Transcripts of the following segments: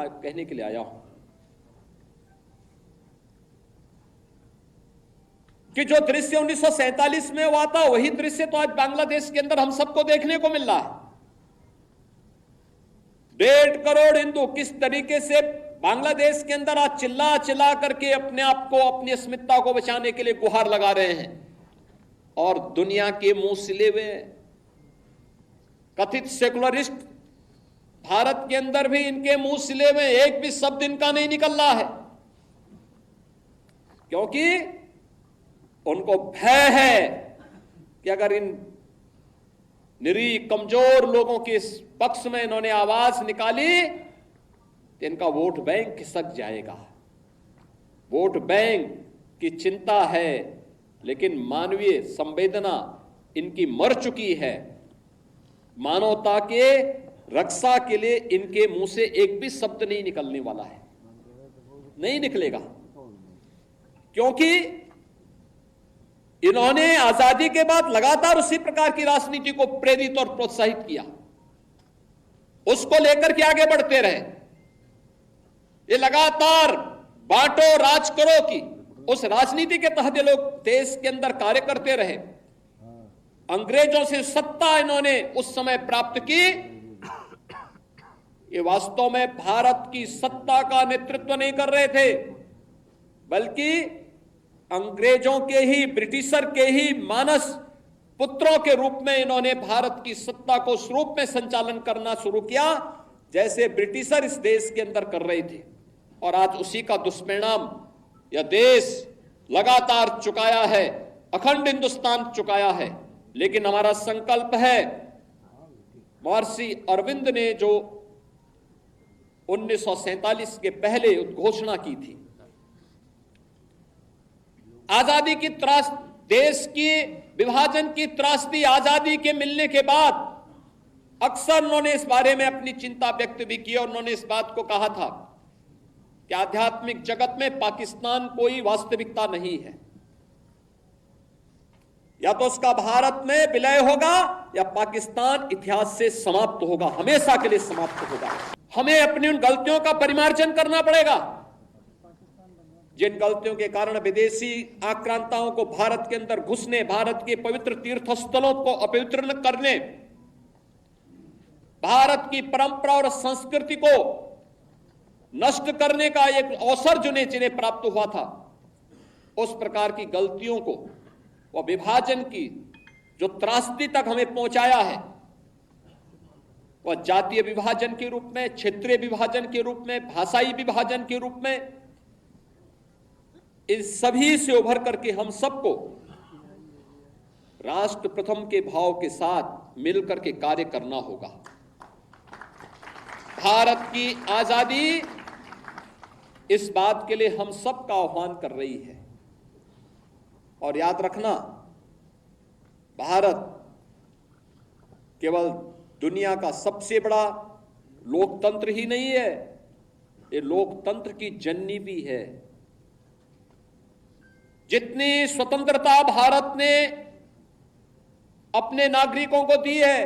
कहने के लिए आया हूं कि जो दृश्य 1947 में हुआ था वही दृश्य तो आज बांग्लादेश के अंदर हम सबको देखने को मिल रहा है। 1.5 करोड़ हिंदू किस तरीके से बांग्लादेश के अंदर आज चिल्ला चिल्ला करके अपने आप को, अपनी अस्मिता को बचाने के लिए गुहार लगा रहे हैं, और दुनिया के मुंह सिले हुए कथित सेकुलरिस्ट भारत के अंदर भी इनके मुंह सिले हुए, एक भी शब्द इनका नहीं निकल रहा है, क्योंकि उनको भय है कि अगर इन निरीह कमजोर लोगों के इस पक्ष में इन्होंने आवाज निकाली तो इनका वोट बैंक खिसक जाएगा। वोट बैंक की चिंता है, लेकिन मानवीय संवेदना इनकी मर चुकी है। मानवता के रक्षा के लिए इनके मुंह से एक भी शब्द नहीं निकलने वाला है, नहीं निकलेगा, क्योंकि इन्होंने आजादी के बाद लगातार उसी प्रकार की राजनीति को प्रेरित और प्रोत्साहित किया, उसको लेकर के आगे बढ़ते रहे। ये लगातार बांटो राज करो की उस राजनीति के तहत ये लोग देश के अंदर कार्य करते रहे। अंग्रेजों से सत्ता इन्होंने उस समय प्राप्त की। ये वास्तव में भारत की सत्ता का नेतृत्व नहीं कर रहे थे, बल्कि अंग्रेजों के ही, ब्रिटिशर के ही मानस पुत्रों के रूप में इन्होंने भारत की सत्ता को उस रूप में संचालन करना शुरू किया जैसे ब्रिटिशर इस देश के अंदर कर रहे थे। और आज उसी का दुष्परिणाम यह देश लगातार चुकाया है, अखंड हिंदुस्तान चुकाया है। लेकिन हमारा संकल्प है, महर्षि अरविंद ने जो 1947 के पहले उद्घोषणा की थी, आजादी की त्रास, देश की विभाजन की त्रासदी आजादी के मिलने के बाद अक्सर उन्होंने इस बारे में अपनी चिंता व्यक्त भी की, और उन्होंने इस बात को कहा था कि आध्यात्मिक जगत में पाकिस्तान कोई वास्तविकता नहीं है, या तो उसका भारत में विलय होगा या पाकिस्तान इतिहास से समाप्त होगा, हमेशा के लिए समाप्त होगा। हमें अपनी उन गलतियों का परिमार्जन करना पड़ेगा जिन गलतियों के कारण विदेशी आक्रांताओं को भारत के अंदर घुसने, भारत के पवित्र तीर्थ स्थलों को अपवित्र करने, भारत की परंपरा और संस्कृति को नष्ट करने का एक अवसर जिन्हें प्राप्त हुआ था, उस प्रकार की गलतियों को, वह विभाजन की जो त्रासदी तक हमें पहुंचाया है, वह जातीय विभाजन के रूप में, क्षेत्रीय विभाजन के रूप में, भाषाई विभाजन के रूप में, इन सभी से उभर करके हम सबको राष्ट्र प्रथम के भाव के साथ मिलकर के कार्य करना होगा। भारत की आजादी इस बात के लिए हम सब का आह्वान कर रही है। और याद रखना, भारत केवल दुनिया का सबसे बड़ा लोकतंत्र ही नहीं है, ये लोकतंत्र की जननी भी है। जितनी स्वतंत्रता भारत ने अपने नागरिकों को दी है,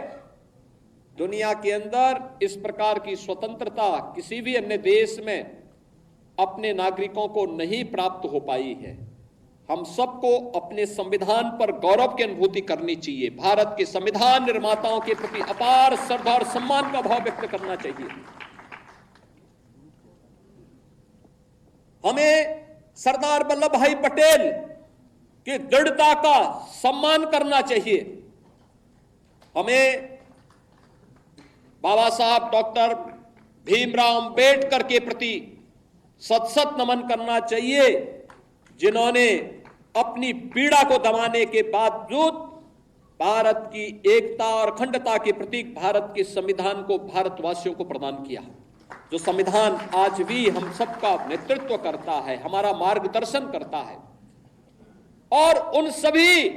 दुनिया के अंदर इस प्रकार की स्वतंत्रता किसी भी अन्य देश में अपने नागरिकों को नहीं प्राप्त हो पाई है। हम सबको अपने संविधान पर गौरव की अनुभूति करनी चाहिए। भारत के संविधान निर्माताओं के प्रति अपार श्रद्धा और सम्मान का भाव व्यक्त करना चाहिए। हमें सरदार वल्लभ भाई पटेल की दृढ़ता का सम्मान करना चाहिए। हमें बाबा साहब डॉक्टर भीमराव अंबेडकर के प्रति सत नमन करना चाहिए, जिन्होंने अपनी पीड़ा को दबाने के बावजूद भारत की एकता और अखंडता के प्रतीक भारत के संविधान को भारतवासियों को प्रदान किया। जो संविधान आज भी हम सबका नेतृत्व करता है, हमारा मार्गदर्शन करता है। और उन सभी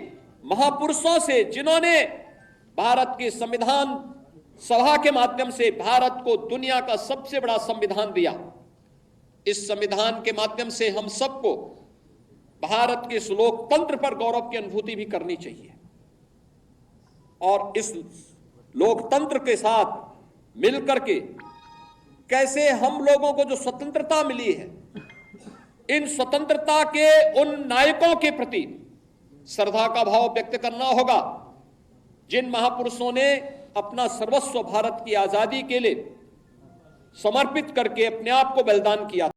महापुरुषों से जिन्होंने भारत के संविधान सभा के माध्यम से भारत को दुनिया का सबसे बड़ा संविधान दिया, इस संविधान के माध्यम से हम सबको भारत के इस लोकतंत्र पर गौरव की अनुभूति भी करनी चाहिए। और इस लोकतंत्र के साथ मिलकर के कैसे हम लोगों को जो स्वतंत्रता मिली है, इन स्वतंत्रता के उन नायकों के प्रति श्रद्धा का भाव व्यक्त करना होगा जिन महापुरुषों ने अपना सर्वस्व भारत की आजादी के लिए समर्पित करके अपने आप को बलिदान किया।